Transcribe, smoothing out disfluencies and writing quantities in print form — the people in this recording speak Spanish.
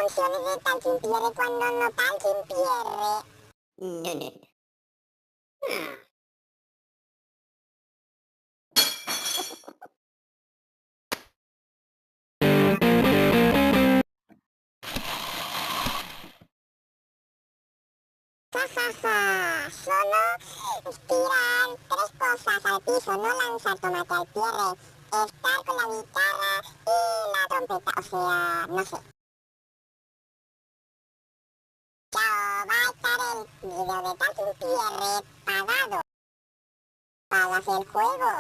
funciones de Talquimpierre cuando no Talquimpierre? No, no, no. Ah. Ja, ja, ja. Solo tirar tres cosas al piso, no lanzar tomate al cierre, estar con la guitarra y la trompeta, o sea, no sé. Chao, va a estar el video de Talquimpierre pagado. Pagas el juego.